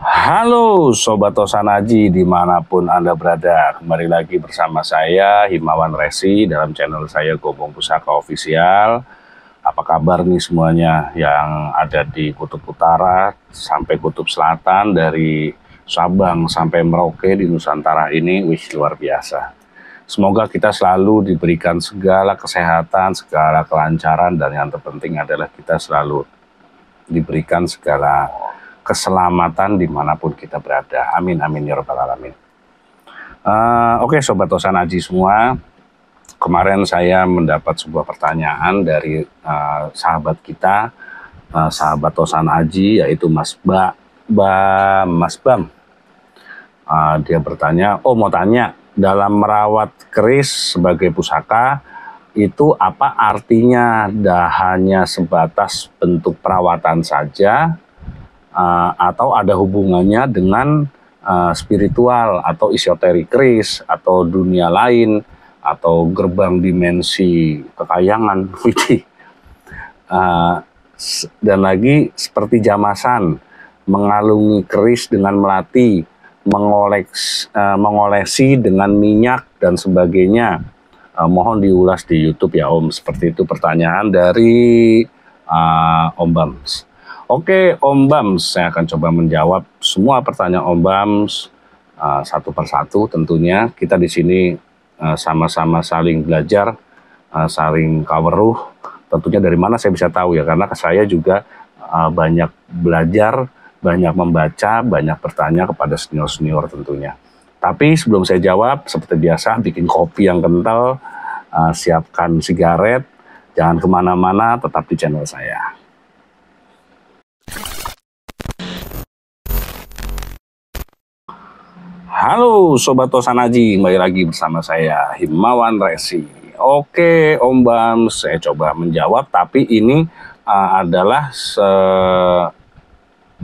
Halo Sobat Tosanaji dimanapun Anda berada, kembali lagi bersama saya Himawan Resi dalam channel saya Gobong Pusaka Official. Apa kabar nih semuanya yang ada di Kutub Utara sampai Kutub Selatan, dari Sabang sampai Merauke di Nusantara ini? Wih, luar biasa. Semoga kita selalu diberikan segala kesehatan, segala kelancaran, dan yang terpenting adalah kita selalu diberikan segala keselamatan dimanapun kita berada. Amin, amin, ya rabbal alamin. Oke, Sobat Tosanaji semua, kemarin saya mendapat sebuah pertanyaan dari sahabat kita, sahabat Tosanaji, yaitu Mas Bam. Dia bertanya, mau tanya, dalam merawat keris sebagai pusaka, itu apa artinya? Hanya sebatas bentuk perawatan saja, atau ada hubungannya dengan spiritual atau esoterik keris atau dunia lain atau gerbang dimensi kekayangan dan lagi seperti jamasan, mengalungi keris dengan melati, mengolesi dengan minyak dan sebagainya. Mohon diulas di YouTube ya Om. Seperti itu pertanyaan dari Om Bams. Oke Om Bams, saya akan coba menjawab semua pertanyaan Om Bams satu persatu tentunya. Kita di sini sama-sama saling belajar, saling kaweruh. Tentunya dari mana saya bisa tahu ya, karena saya juga banyak belajar, banyak membaca, banyak bertanya kepada senior-senior tentunya. Tapi sebelum saya jawab, seperti biasa, bikin kopi yang kental, siapkan sigaret, jangan kemana-mana, tetap di channel saya. Halo Sobat Tosanaji, kembali lagi bersama saya Himawan Resi. Oke Om Bam, saya coba menjawab, tapi ini adalah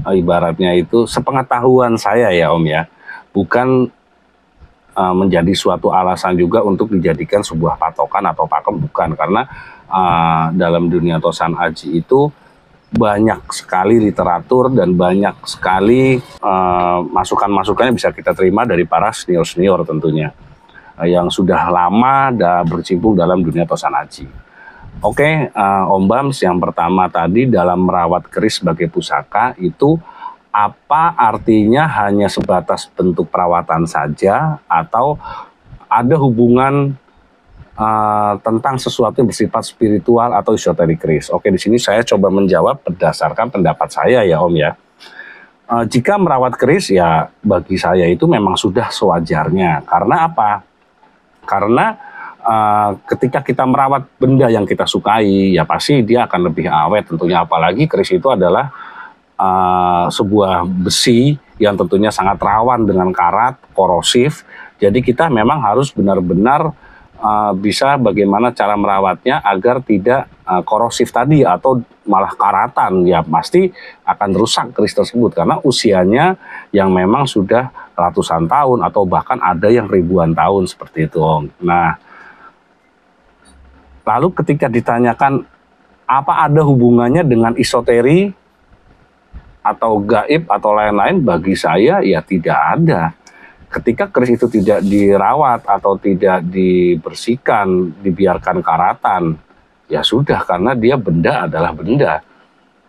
ibaratnya itu sepengetahuan saya ya Om ya, bukan menjadi suatu alasan juga untuk dijadikan sebuah patokan atau pakem, bukan. Karena dalam dunia Tosanaji itu banyak sekali literatur dan banyak sekali masukan-masukannya bisa kita terima dari para senior-senior tentunya, yang sudah lama berkecimpung dalam dunia Tosanaji. Oke, Om Bams, yang pertama tadi dalam merawat keris sebagai pusaka itu apa artinya? Hanya sebatas bentuk perawatan saja atau ada hubungan tentang sesuatu yang bersifat spiritual atau esoterik keris? Oke, di sini saya coba menjawab berdasarkan pendapat saya ya Om ya. Jika merawat keris ya bagi saya itu memang sudah sewajarnya. Karena apa? Karena ketika kita merawat benda yang kita sukai ya pasti dia akan lebih awet tentunya. Apalagi keris itu adalah sebuah besi yang tentunya sangat rawan dengan karat, korosif. Jadi kita memang harus benar-benar bisa bagaimana cara merawatnya agar tidak korosif tadi atau malah karatan. Ya pasti akan rusak keris tersebut karena usianya yang memang sudah ratusan tahun atau bahkan ada yang ribuan tahun seperti itu Om. Nah, lalu ketika ditanyakan apa ada hubungannya dengan esoteri atau gaib atau lain-lain, bagi saya ya tidak ada. Ketika keris itu tidak dirawat atau tidak dibersihkan, dibiarkan karatan, ya sudah, karena dia benda adalah benda.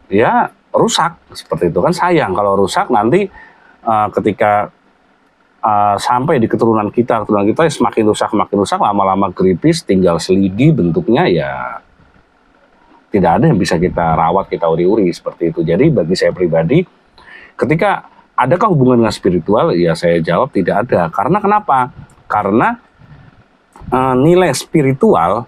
Dia rusak, seperti itu kan sayang kalau rusak nanti ketika sampai di keturunan kita semakin rusak, lama-lama keripis, tinggal selidi bentuknya, ya tidak ada yang bisa kita rawat, kita uri-uri seperti itu. Jadi bagi saya pribadi, ketika adakah hubungan dengan spiritual? Ya saya jawab tidak ada. Karena kenapa? Karena nilai spiritual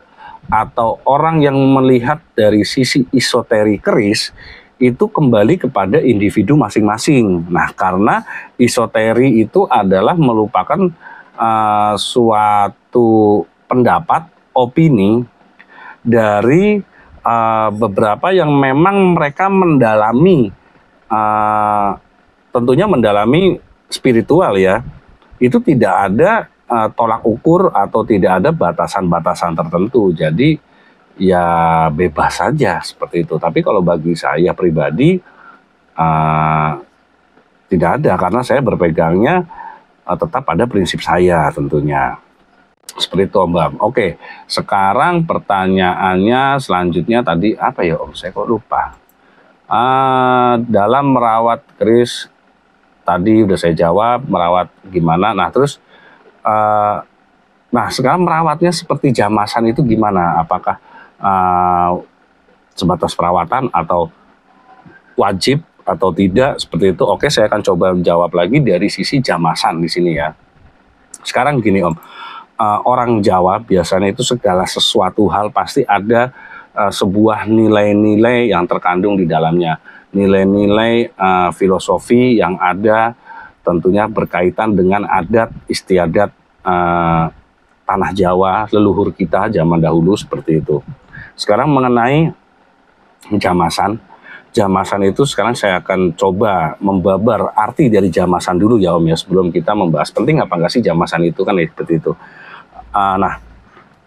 atau orang yang melihat dari sisi esoterik keris itu kembali kepada individu masing-masing. Nah, karena esoteri itu adalah merupakan suatu pendapat, opini dari beberapa yang memang mereka mendalami tentunya mendalami spiritual ya, itu tidak ada tolak ukur atau tidak ada batasan-batasan tertentu. Jadi ya bebas saja seperti itu. Tapi kalau bagi saya pribadi Tidak ada, karena saya berpegangnya tetap pada prinsip saya tentunya. Seperti itu Om Bam. Oke, sekarang pertanyaannya selanjutnya tadi apa ya Om? Saya kok lupa. Dalam merawat keris tadi udah saya jawab, merawat gimana. Nah terus, nah sekarang merawatnya seperti jamasan itu gimana? Apakah sebatas perawatan atau wajib atau tidak seperti itu? Oke, saya akan coba jawab lagi dari sisi jamasan di sini ya. Sekarang gini Om, orang Jawa biasanya itu segala sesuatu hal pasti ada sebuah nilai-nilai yang terkandung di dalamnya, nilai-nilai filosofi yang ada tentunya berkaitan dengan adat istiadat tanah Jawa leluhur kita zaman dahulu seperti itu. Sekarang mengenai jamasan, jamasan itu sekarang saya akan coba membabar arti dari jamasan dulu ya Om ya, sebelum kita membahas penting apa enggak sih jamasan itu kan ya, seperti itu. Nah,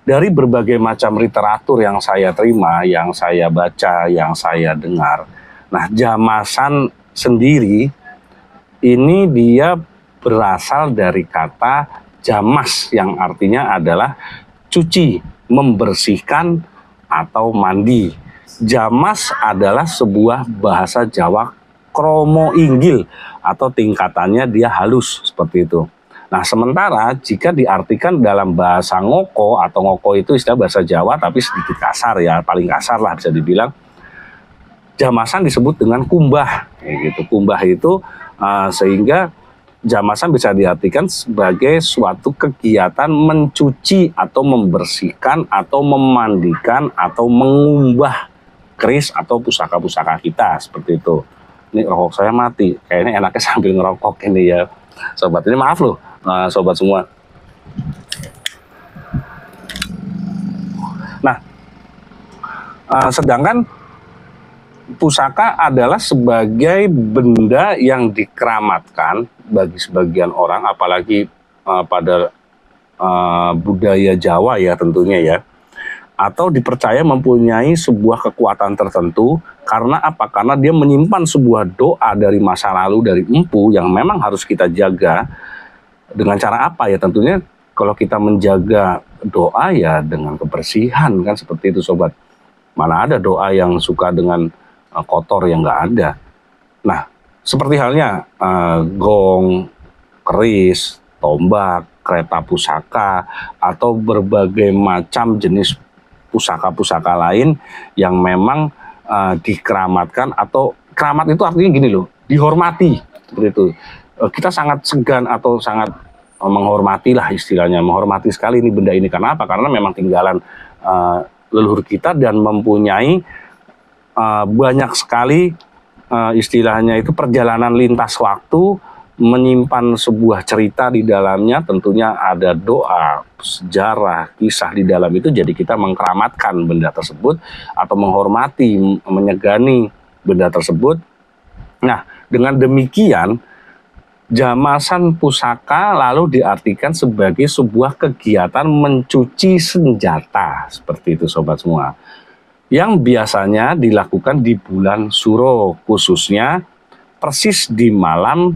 dari berbagai macam literatur yang saya terima, yang saya baca, yang saya dengar, nah jamasan sendiri ini dia berasal dari kata jamas yang artinya adalah cuci, membersihkan atau mandi. Jamas adalah sebuah bahasa Jawa kromo inggil atau tingkatannya dia halus seperti itu. Nah sementara jika diartikan dalam bahasa ngoko, atau ngoko itu istilah bahasa Jawa tapi sedikit kasar ya, paling kasar lah bisa dibilang, jamasan disebut dengan kumbah gitu. Kumbah itu sehingga jamasan bisa diartikan sebagai suatu kegiatan mencuci atau membersihkan atau memandikan atau mengumbah keris atau pusaka-pusaka kita seperti itu. Ini rokok saya mati, kayaknya enaknya sambil ngerokok ini ya sobat. Ini maaf loh sobat semua. Nah, sedangkan pusaka adalah sebagai benda yang dikeramatkan bagi sebagian orang, apalagi pada budaya Jawa ya tentunya ya, atau dipercaya mempunyai sebuah kekuatan tertentu. Karena apa? Karena dia menyimpan sebuah doa dari masa lalu, dari empu yang memang harus kita jaga. Dengan cara apa ya? Tentunya kalau kita menjaga doa ya dengan kebersihan kan seperti itu sobat. Mana ada doa yang suka dengan kotor, yang nggak ada. Nah seperti halnya gong, keris, tombak, kereta pusaka, atau berbagai macam jenis pusaka-pusaka lain yang memang dikeramatkan, atau keramat itu artinya gini loh, dihormati seperti itu. Kita sangat segan atau sangat menghormati lah istilahnya, menghormati sekali ini benda ini. Karena apa? Karena memang tinggalan leluhur kita dan mempunyai banyak sekali istilahnya itu perjalanan lintas waktu, menyimpan sebuah cerita di dalamnya, tentunya ada doa, sejarah, kisah di dalam itu. Jadi kita mengkeramatkan benda tersebut atau menghormati, menyegani benda tersebut. Nah dengan demikian jamasan pusaka lalu diartikan sebagai sebuah kegiatan mencuci senjata seperti itu sobat semua, yang biasanya dilakukan di bulan Suro, khususnya persis di malam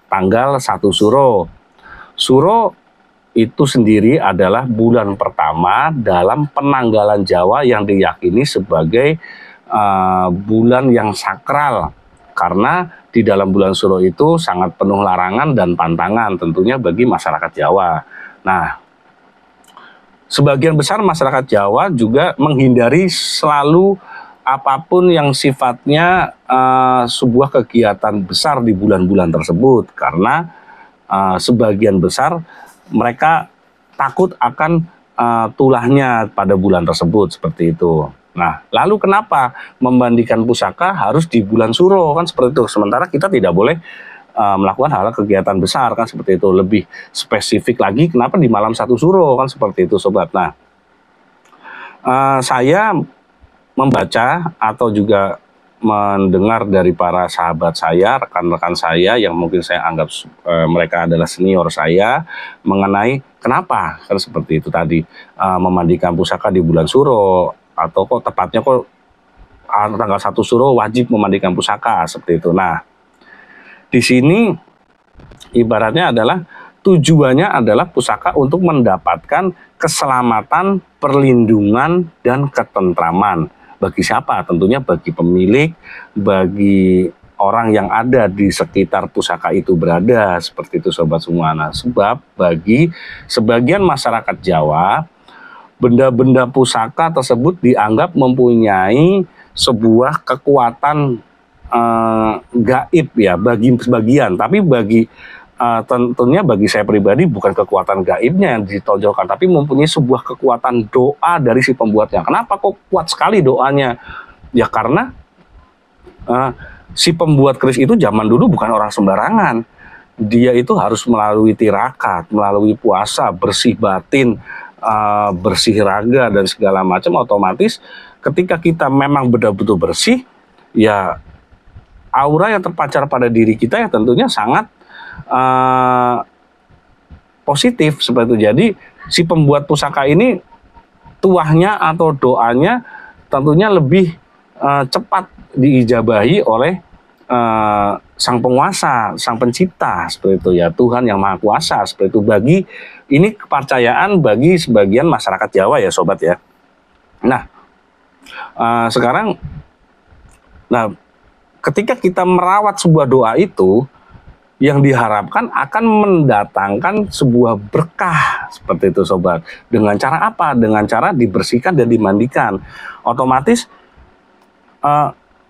tanggal 1 Suro. Suro itu sendiri adalah bulan pertama dalam penanggalan Jawa yang diyakini sebagai bulan yang sakral. Karena di dalam bulan Suro itu sangat penuh larangan dan pantangan tentunya bagi masyarakat Jawa. Nah, sebagian besar masyarakat Jawa juga menghindari selalu apapun yang sifatnya sebuah kegiatan besar di bulan-bulan tersebut. Karena sebagian besar mereka takut akan tulahnya pada bulan tersebut seperti itu. Nah, lalu kenapa membandingkan pusaka harus di bulan Suro kan seperti itu? Sementara kita tidak boleh melakukan hal kegiatan besar kan seperti itu. Lebih spesifik lagi kenapa di malam 1 Suro kan seperti itu sobat. Nah, saya membaca atau juga mendengar dari para sahabat saya, rekan-rekan saya yang mungkin saya anggap mereka adalah senior saya, mengenai kenapa kan seperti itu tadi memandikan pusaka di bulan Suro, atau kok tepatnya kok tanggal 1 Suro wajib memandikan pusaka seperti itu. Nah, di sini ibaratnya adalah tujuannya adalah pusaka untuk mendapatkan keselamatan, perlindungan, dan ketentraman. Bagi siapa? Tentunya bagi pemilik, bagi orang yang ada di sekitar pusaka itu berada, seperti itu Sobat semua. Nah, sebab bagi sebagian masyarakat Jawa, benda-benda pusaka tersebut dianggap mempunyai sebuah kekuatan gaib ya bagi sebagian, tapi bagi tentunya bagi saya pribadi bukan kekuatan gaibnya yang ditonjolkan, tapi mempunyai sebuah kekuatan doa dari si pembuatnya. Kenapa kok kuat sekali doanya? Ya karena si pembuat keris itu zaman dulu bukan orang sembarangan. Dia itu harus melalui tirakat, melalui puasa, bersih batin, bersih raga dan segala macam. Otomatis ketika kita memang betul-betul bersih, ya aura yang terpancar pada diri kita ya tentunya sangat positif seperti itu. Jadi si pembuat pusaka ini tuahnya atau doanya tentunya lebih cepat diijabahi oleh sang penguasa, sang pencipta seperti itu ya, Tuhan yang Maha Kuasa seperti itu. Bagi ini kepercayaan bagi sebagian masyarakat Jawa ya sobat ya. Nah sekarang ketika kita merawat sebuah doa itu, yang diharapkan akan mendatangkan sebuah berkah seperti itu sobat. Dengan cara apa? Dengan cara dibersihkan dan dimandikan. Otomatis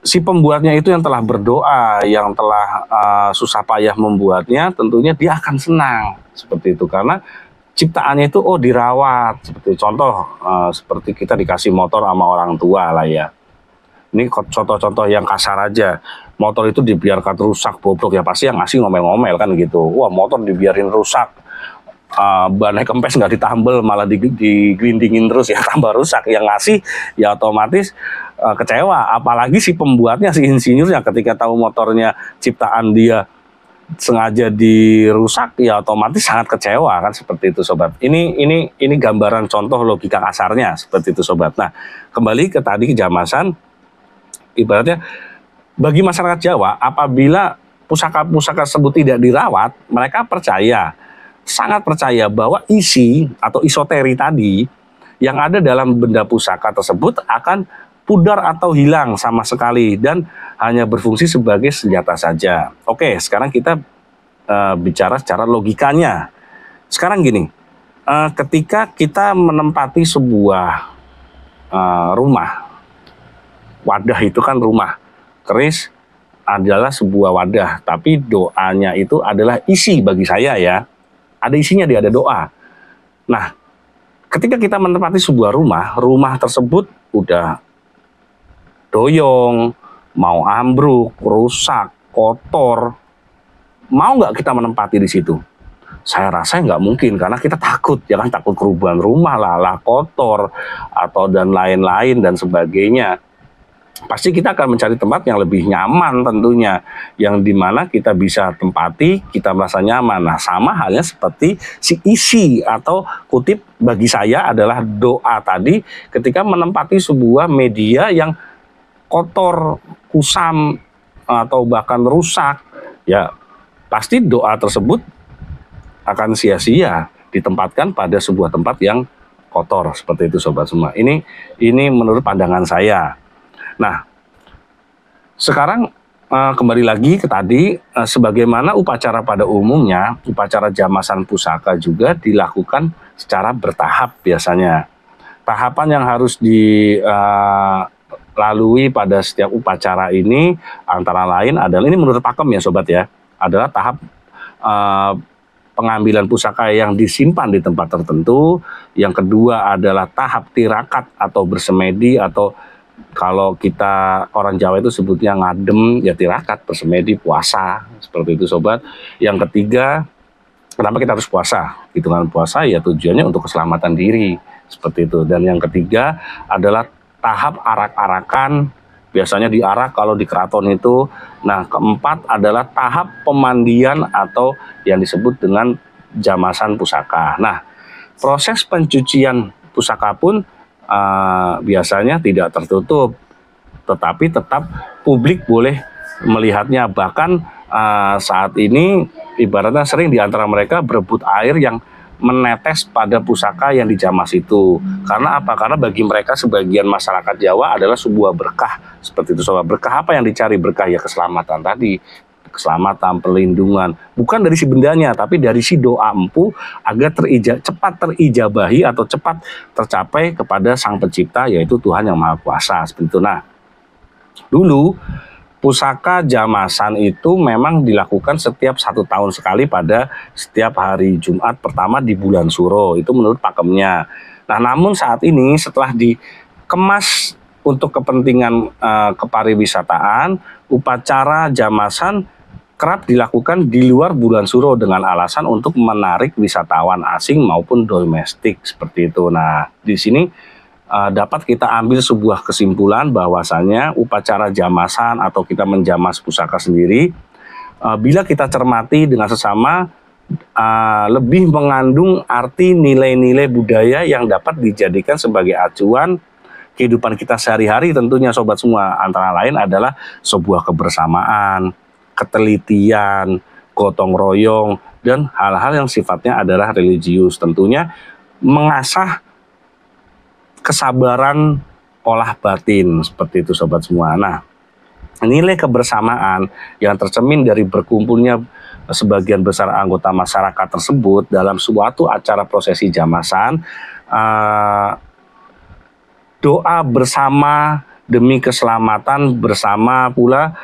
si pembuatnya itu yang telah berdoa, yang telah susah payah membuatnya, tentunya dia akan senang seperti itu karena ciptaannya itu dirawat. Seperti contoh seperti kita dikasih motor sama orang tua lah ya. Ini contoh-contoh yang kasar aja. Motor itu dibiarkan rusak, bobrok ya pasti yang ngasih ngomel-ngomel kan gitu. Wah motor dibiarin rusak, bannya kempes nggak ditambel malah digelindingin terus ya tambah rusak. Yang ngasih ya otomatis kecewa. Apalagi si pembuatnya, si insinyurnya ketika tahu motornya ciptaan dia sengaja dirusak ya otomatis sangat kecewa kan seperti itu sobat. Ini gambaran contoh logika kasarnya seperti itu sobat. Nah kembali ke tadi kejamasan. Ibaratnya bagi masyarakat Jawa apabila pusaka-pusaka tersebut tidak dirawat, mereka percaya, sangat percaya bahwa isi atau isoteri tadi yang ada dalam benda pusaka tersebut akan pudar atau hilang sama sekali dan hanya berfungsi sebagai senjata saja. Oke, sekarang kita bicara secara logikanya. Sekarang gini, ketika kita menempati sebuah rumah, wadah itu kan rumah, keris adalah sebuah wadah, tapi doanya itu adalah isi bagi saya ya. Ada isinya, dia ada doa. Nah, ketika kita menempati sebuah rumah tersebut udah doyong, mau ambruk, rusak, kotor, mau nggak kita menempati di situ? Saya rasa nggak mungkin karena kita takut, ya kan, takut kerubuhan rumah lah kotor atau dan lain-lain dan sebagainya. Pasti kita akan mencari tempat yang lebih nyaman tentunya, yang dimana kita bisa tempati, kita merasa nyaman. Nah sama halnya seperti si isi atau kutip bagi saya adalah doa tadi ketika menempati sebuah media yang kotor, kusam, atau bahkan rusak, ya pasti doa tersebut akan sia-sia ditempatkan pada sebuah tempat yang kotor seperti itu sobat semua. Ini menurut pandangan saya. Nah, sekarang kembali lagi ke tadi, sebagaimana upacara pada umumnya, upacara jamasan pusaka juga dilakukan secara bertahap biasanya. Tahapan yang harus dilalui pada setiap upacara ini antara lain adalah, ini menurut pakem ya sobat ya, adalah tahap pengambilan pusaka yang disimpan di tempat tertentu. Yang kedua adalah tahap tirakat atau bersemedi, atau kalau kita orang Jawa itu sebutnya ngadem, ya tirakat, bersemedi, puasa, seperti itu sobat. Yang ketiga, kenapa kita harus puasa? Hitungan puasa ya tujuannya untuk keselamatan diri, seperti itu. Dan yang ketiga adalah tahap arak-arakan, biasanya diarak kalau di keraton itu. Nah keempat adalah tahap pemandian atau yang disebut dengan jamasan pusaka. Nah proses pencucian pusaka pun biasanya tidak tertutup, tetapi tetap publik boleh melihatnya. Bahkan saat ini ibaratnya sering di antara mereka berebut air yang menetes pada pusaka yang dijamas itu. Karena apa? Karena bagi mereka sebagian masyarakat Jawa adalah sebuah berkah. Seperti itu sobat. Berkah apa yang dicari? Berkah ya keselamatan tadi. Keselamatan, perlindungan. Bukan dari si bendanya, tapi dari si doa empu agar cepat terijabahi atau cepat tercapai kepada Sang Pencipta, yaitu Tuhan Yang Maha Kuasa. Seperti itu. Nah, dulu pusaka jamasan itu memang dilakukan setiap 1 tahun sekali pada setiap hari Jumat pertama di bulan Suro. Itu menurut pakemnya. Nah, namun saat ini setelah dikemas untuk kepentingan kepariwisataan, upacara jamasan kerap dilakukan di luar bulan Suro dengan alasan untuk menarik wisatawan asing maupun domestik seperti itu. Nah, di sini dapat kita ambil sebuah kesimpulan bahwasanya upacara jamasan atau kita menjamas pusaka sendiri, bila kita cermati dengan sesama, lebih mengandung arti nilai-nilai budaya yang dapat dijadikan sebagai acuan kehidupan kita sehari-hari tentunya sobat semua. Antara lain adalah sebuah kebersamaan, ketelitian, gotong royong, dan hal-hal yang sifatnya adalah religius. Tentunya mengasah kesabaran olah batin seperti itu sobat semua. Nah, nilai kebersamaan yang tercermin dari berkumpulnya sebagian besar anggota masyarakat tersebut dalam suatu acara prosesi jamasan, doa bersama demi keselamatan bersama pula,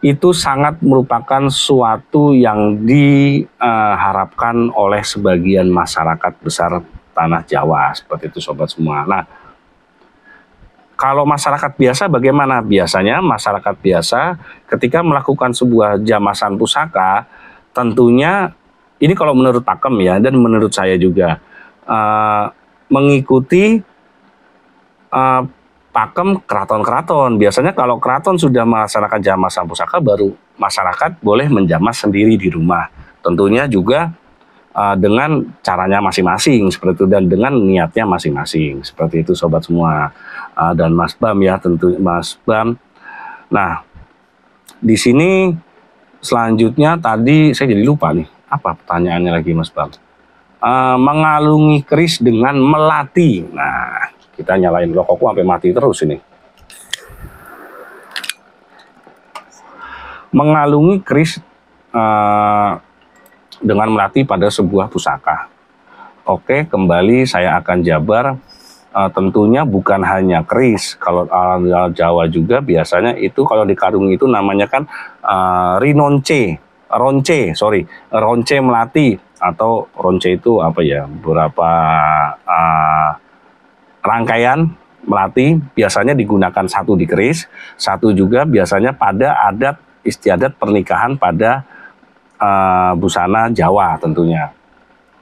itu sangat merupakan suatu yang diharapkan oleh sebagian masyarakat besar tanah Jawa, seperti itu sobat semua. Nah, kalau masyarakat biasa bagaimana? Biasanya masyarakat biasa ketika melakukan sebuah jamasan pusaka, tentunya ini kalau menurut pakem ya, dan menurut saya juga mengikuti pakem keraton-keraton. Biasanya kalau keraton sudah melaksanakan jamasan pusaka, baru masyarakat boleh menjamas sendiri di rumah. Tentunya juga dengan caranya masing-masing seperti itu, dan dengan niatnya masing-masing seperti itu sobat semua. Dan Mas Bam ya, tentu Mas Bam. Nah, di sini selanjutnya tadi saya jadi lupa nih, apa pertanyaannya lagi Mas Bam? Mengalungi keris dengan melati. Nah, kita nyalain rokokku sampai mati terus ini. Mengalungi keris dengan melati pada sebuah pusaka. Oke, kembali saya akan jabar. Tentunya bukan hanya keris. Kalau orang Jawa juga biasanya itu kalau dikarungi itu namanya kan ronce melati, atau ronce itu apa ya, beberapa rangkaian melati biasanya digunakan, satu di keris, satu juga biasanya pada adat istiadat pernikahan pada busana Jawa tentunya.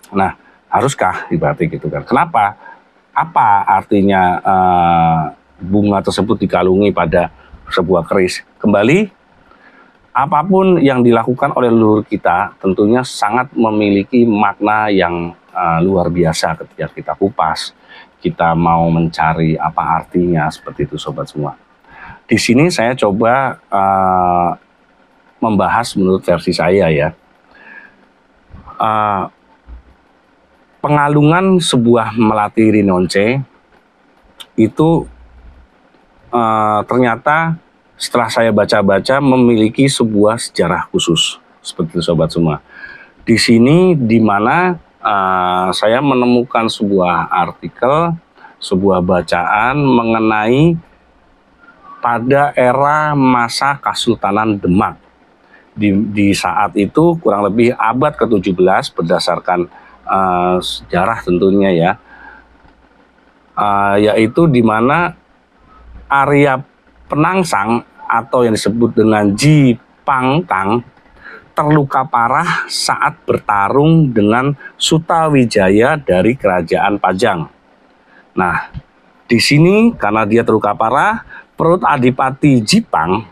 Nah, haruskah dibatik gitu kan? Kenapa? Apa artinya bunga tersebut dikalungi pada sebuah keris? Kembali, apapun yang dilakukan oleh leluhur kita tentunya sangat memiliki makna yang luar biasa ketika kita kupas. Kita mau mencari apa artinya, seperti itu sobat semua. Di sini saya coba membahas menurut versi saya ya. Pengalungan sebuah melati rinonce itu ternyata setelah saya baca-baca memiliki sebuah sejarah khusus, seperti itu sobat semua. Di sini di mana saya menemukan sebuah artikel, sebuah bacaan mengenai pada era masa Kesultanan Demak. Di saat itu kurang lebih abad ke-17 berdasarkan sejarah tentunya ya, yaitu di mana Arya Penangsang atau yang disebut dengan Ji Pangtang terluka parah saat bertarung dengan Sutawijaya dari Kerajaan Pajang. Nah, di sini karena dia terluka parah, perut Adipati Jipang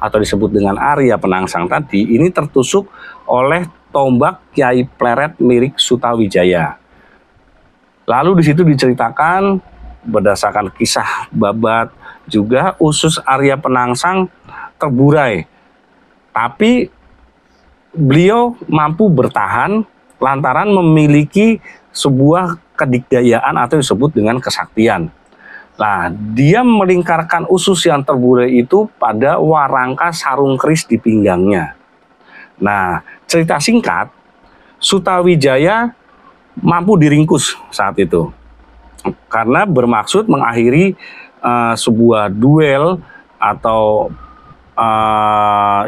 atau disebut dengan Arya Penangsang tadi ini tertusuk oleh tombak Kyai Pleret milik Sutawijaya. Lalu di situ diceritakan berdasarkan kisah babat juga usus Arya Penangsang terburai Tapi beliau mampu bertahan lantaran memiliki sebuah kedikdayaan atau disebut dengan kesaktian. Nah, dia melingkarkan usus yang terbulai itu pada warangka sarung keris di pinggangnya. Nah, cerita singkat, Sutawijaya mampu diringkus saat itu karena bermaksud mengakhiri sebuah duel atau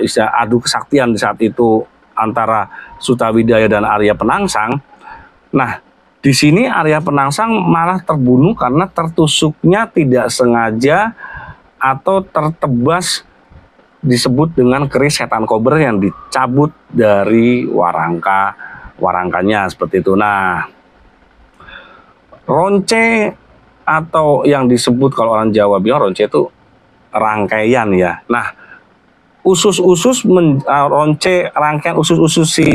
istilah adu kesaktian di saat itu antara Sutawijaya dan Arya Penangsang. Nah, di sini Arya Penangsang malah terbunuh karena tertusuknya tidak sengaja atau tertebas disebut dengan keris setan kober yang dicabut dari warangkanya seperti itu. Nah, ronce atau yang disebut kalau orang Jawa bilang ronce itu rangkaian ya. Nah, usus-usus ronce rangkaian usus-usus si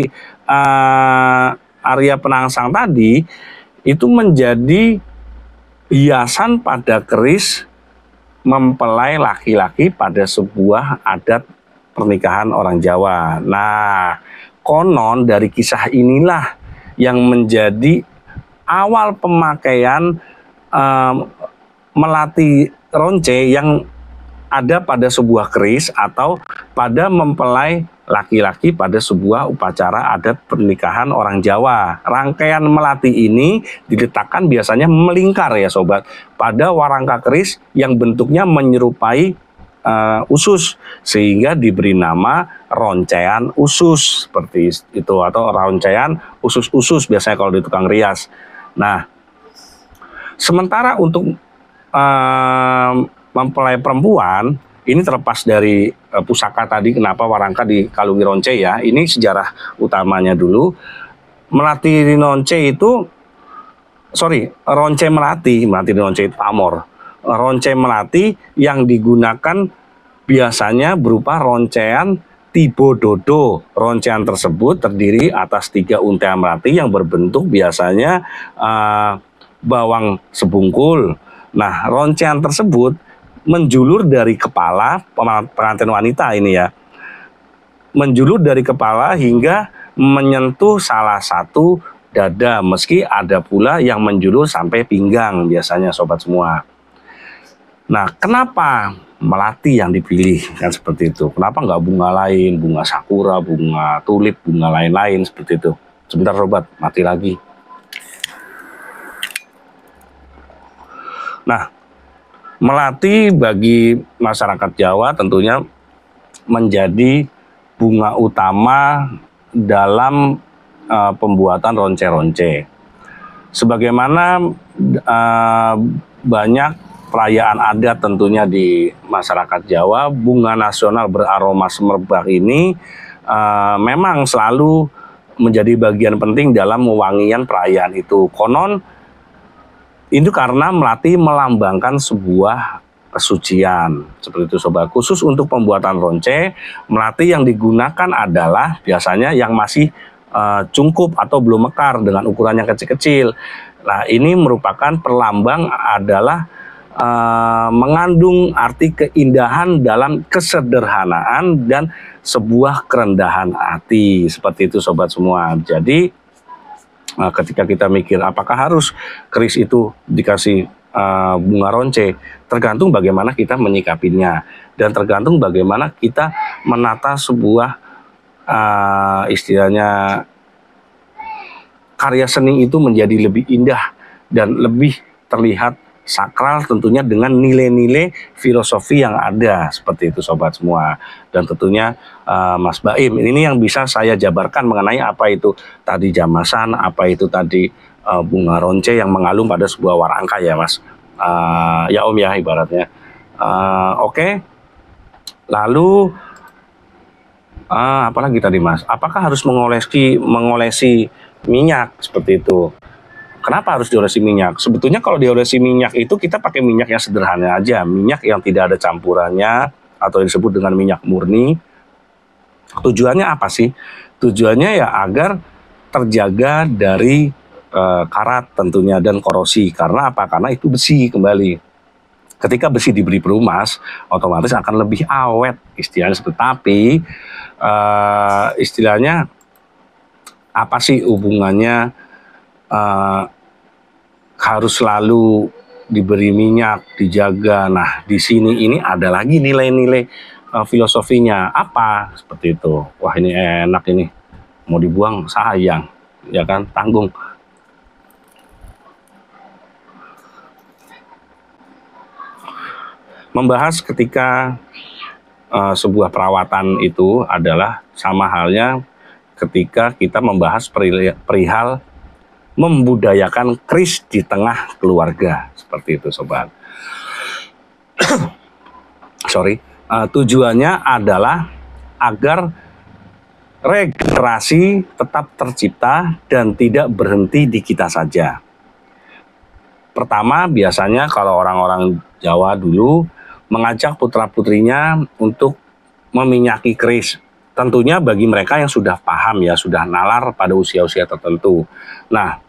Arya Penangsang tadi itu menjadi hiasan pada keris mempelai laki-laki pada sebuah adat pernikahan orang Jawa. Nah, konon dari kisah inilah yang menjadi awal pemakaian melati ronce yang ada pada sebuah keris atau pada mempelai laki-laki pada sebuah upacara adat pernikahan orang Jawa. Rangkaian melati ini diletakkan biasanya melingkar ya sobat pada warangka keris yang bentuknya menyerupai usus sehingga diberi nama roncean usus seperti itu atau roncean usus-usus biasanya kalau di tukang rias. Nah, sementara untuk mempelai perempuan ini terlepas dari pusaka tadi kenapa warangka dikalungi ronce ya, ini sejarah utamanya dulu. Melati ronce itu ronce melati ronce itu pamor. Ronce melati yang digunakan biasanya berupa roncean tibododo. Roncean tersebut terdiri atas 3 untai melati yang berbentuk biasanya bawang sebungkul. Nah, roncean tersebut menjulur dari kepala pengantin wanita ini ya, menjulur dari kepala hingga menyentuh salah satu dada, meski ada pula yang menjulur sampai pinggang biasanya sobat semua. Nah, kenapa melati yang dipilih kan seperti itu? Kenapa nggak bunga lain, bunga sakura, bunga tulip, bunga lain-lain seperti itu? Sebentar sobat, mati lagi. Nah, melati bagi masyarakat Jawa tentunya menjadi bunga utama dalam pembuatan ronce-ronce. Sebagaimana banyak perayaan adat tentunya di masyarakat Jawa, bunga nasional beraroma semerbak ini memang selalu menjadi bagian penting dalam wewangian perayaan itu. Konon itu karena melati melambangkan sebuah kesucian. Seperti itu sobat. Khusus untuk pembuatan ronce, melati yang digunakan adalah biasanya yang masih cungkup atau belum mekar dengan ukuran yang kecil-kecil. Nah, ini merupakan perlambang adalah mengandung arti keindahan dalam kesederhanaan dan sebuah kerendahan hati. Seperti itu sobat semua. Jadi ketika kita mikir apakah harus keris itu dikasih bunga ronce, tergantung bagaimana kita menyikapinya dan tergantung bagaimana kita menata sebuah istilahnya karya seni itu menjadi lebih indah dan lebih terlihat sakral tentunya dengan nilai-nilai filosofi yang ada seperti itu sobat semua. Dan tentunya Mas Baim ini yang bisa saya jabarkan mengenai apa itu tadi jamasan, apa itu tadi bunga ronce yang mengalun pada sebuah warangka ya Mas, ya Om ya ibaratnya. Oke. Lalu apalagi tadi Mas, apakah harus mengolesi minyak seperti itu? Kenapa harus diolesi minyak? Sebetulnya kalau diolesi minyak itu kita pakai minyak yang sederhana aja, minyak yang tidak ada campurannya atau yang disebut dengan minyak murni. Tujuannya apa sih? Tujuannya ya agar terjaga dari karat tentunya dan korosi. Karena apa? Karena itu besi kembali. Ketika besi diberi perumas, otomatis akan lebih awet istilahnya. Tapi istilahnya apa sih hubungannya harus selalu diberi minyak, dijaga? Nah, di sini ini ada lagi nilai-nilai filosofinya. Apa? Seperti itu. Wah, ini enak ini. Mau dibuang sayang, ya kan? Tanggung. Membahas ketika sebuah perawatan itu adalah sama halnya ketika kita membahas perihal membudayakan kris di tengah keluarga. Seperti itu, sobat. Sorry. Tujuannya adalah agar regenerasi tetap tercipta dan tidak berhenti di kita saja. Pertama, biasanya kalau orang-orang Jawa dulu mengajak putra-putrinya untuk meminyaki keris. Tentunya bagi mereka yang sudah paham ya, sudah nalar pada usia-usia tertentu. Nah,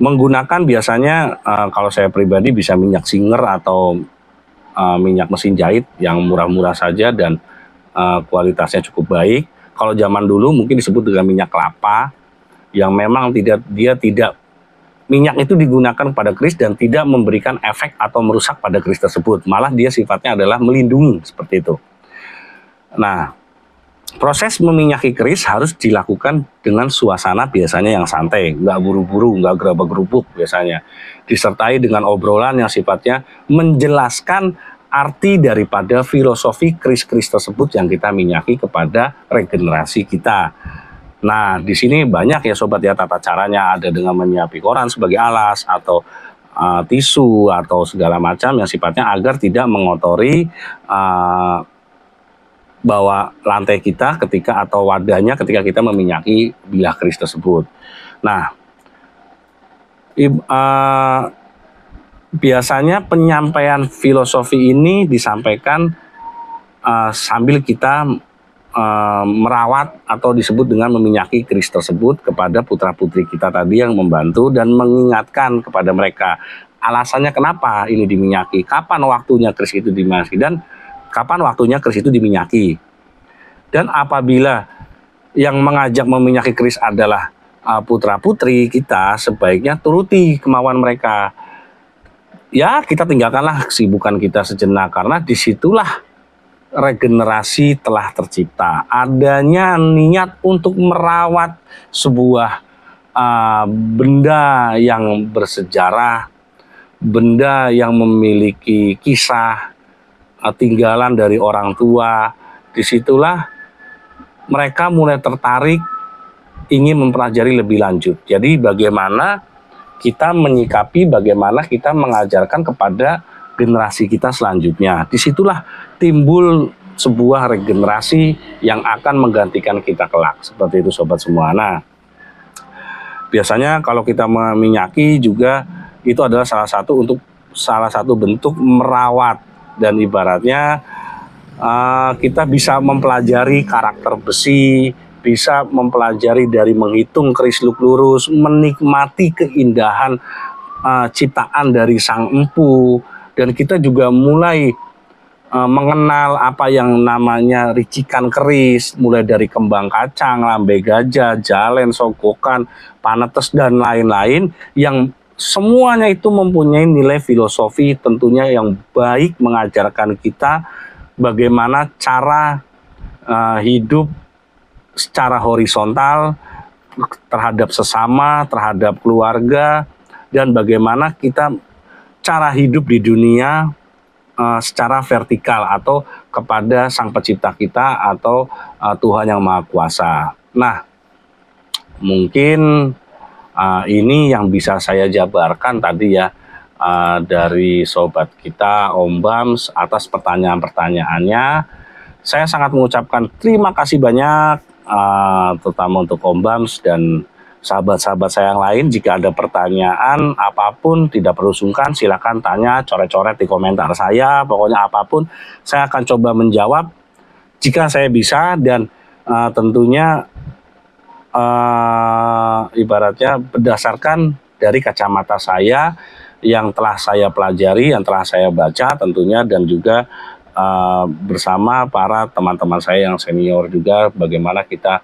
menggunakan biasanya kalau saya pribadi bisa minyak singer atau minyak mesin jahit yang murah-murah saja dan kualitasnya cukup baik. Kalau zaman dulu mungkin disebut dengan minyak kelapa yang memang tidak minyak itu digunakan pada keris dan tidak memberikan efek atau merusak pada keris tersebut. Malah dia sifatnya adalah melindungi, seperti itu. Nah, proses meminyaki keris harus dilakukan dengan suasana biasanya yang santai, nggak buru-buru, nggak gerabak-gerubuk biasanya. Disertai dengan obrolan yang sifatnya menjelaskan arti daripada filosofi keris-keris tersebut yang kita minyaki kepada regenerasi kita. Nah, di sini banyak ya sobat ya tata caranya, ada dengan menyiapkan koran sebagai alas atau tisu atau segala macam yang sifatnya agar tidak mengotori bawah lantai kita ketika atau wadahnya ketika kita meminyaki bilah keris tersebut. Nah, biasanya penyampaian filosofi ini disampaikan sambil kita merawat atau disebut dengan meminyaki keris tersebut kepada putra-putri kita tadi yang membantu dan mengingatkan kepada mereka alasannya kenapa ini diminyaki, kapan waktunya keris itu diminyaki dan kapan waktunya keris itu diminyaki. Dan apabila yang mengajak meminyaki keris adalah putra-putri kita, sebaiknya turuti kemauan mereka. Ya, kita tinggalkanlah kesibukan kita sejenak karena disitulah regenerasi telah tercipta. Adanya niat untuk merawat sebuah benda yang bersejarah, benda yang memiliki kisah tinggalan dari orang tua. Disitulah mereka mulai tertarik ingin mempelajari lebih lanjut. Jadi bagaimana kita menyikapi, bagaimana kita mengajarkan kepada generasi kita selanjutnya. Disitulah timbul sebuah regenerasi yang akan menggantikan kita kelak. Seperti itu sobat semua. Nah, biasanya kalau kita meminyaki juga itu adalah salah satu bentuk merawat dan ibaratnya kita bisa mempelajari karakter besi, bisa mempelajari dari menghitung keris lurus, menikmati keindahan ciptaan dari sang empu. Dan kita juga mulai mengenal apa yang namanya ricikan keris, mulai dari kembang kacang, lambe gajah, jalen, sogokan, panetes, dan lain-lain, yang semuanya itu mempunyai nilai filosofi tentunya yang baik, mengajarkan kita bagaimana cara hidup secara horizontal terhadap sesama, terhadap keluarga, dan bagaimana kita cara hidup di dunia secara vertikal atau kepada Sang Pencipta kita atau Tuhan Yang Maha Kuasa. Nah, mungkin ini yang bisa saya jabarkan tadi ya dari sobat kita Om Bams atas pertanyaan-pertanyaannya. Saya sangat mengucapkan terima kasih banyak terutama untuk Om Bams dan sahabat-sahabat saya yang lain. Jika ada pertanyaan apapun tidak perlu sungkan, silakan tanya, coret-coret di komentar saya. Pokoknya apapun saya akan coba menjawab jika saya bisa, dan tentunya ibaratnya berdasarkan dari kacamata saya yang telah saya pelajari, yang telah saya baca tentunya, dan juga bersama para teman-teman saya yang senior juga, bagaimana kita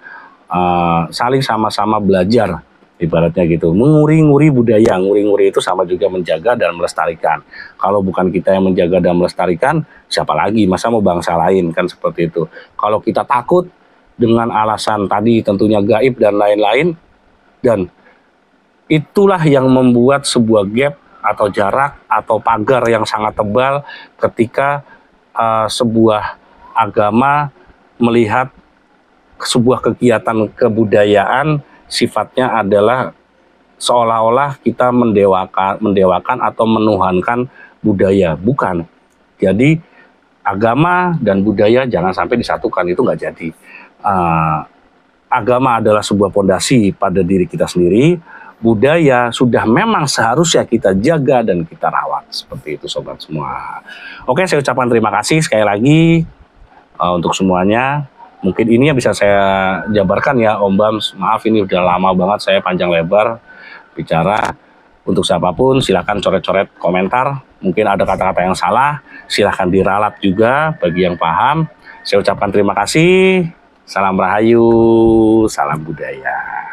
saling sama-sama belajar, ibaratnya gitu, menguri-nguri budaya. Nguri-nguri itu sama juga menjaga dan melestarikan. Kalau bukan kita yang menjaga dan melestarikan, siapa lagi? Masa mau bangsa lain, kan seperti itu. Kalau kita takut dengan alasan tadi tentunya gaib dan lain-lain, dan itulah yang membuat sebuah gap atau jarak atau pagar yang sangat tebal ketika sebuah agama melihat sebuah kegiatan kebudayaan sifatnya adalah seolah-olah kita mendewakan atau menuhankan budaya. Bukan. Jadi agama dan budaya jangan sampai disatukan, itu nggak jadi. Agama adalah sebuah pondasi pada diri kita sendiri, budaya sudah memang seharusnya kita jaga dan kita rawat. Seperti itu sobat semua. Oke, saya ucapkan terima kasih sekali lagi untuk semuanya. Mungkin ini yang bisa saya jabarkan ya Om Bams. Maaf ini udah lama banget saya panjang lebar bicara. Untuk siapapun silakan coret-coret komentar. Mungkin ada kata-kata yang salah, silahkan diralat juga bagi yang paham. Saya ucapkan terima kasih. Salam Rahayu, salam budaya.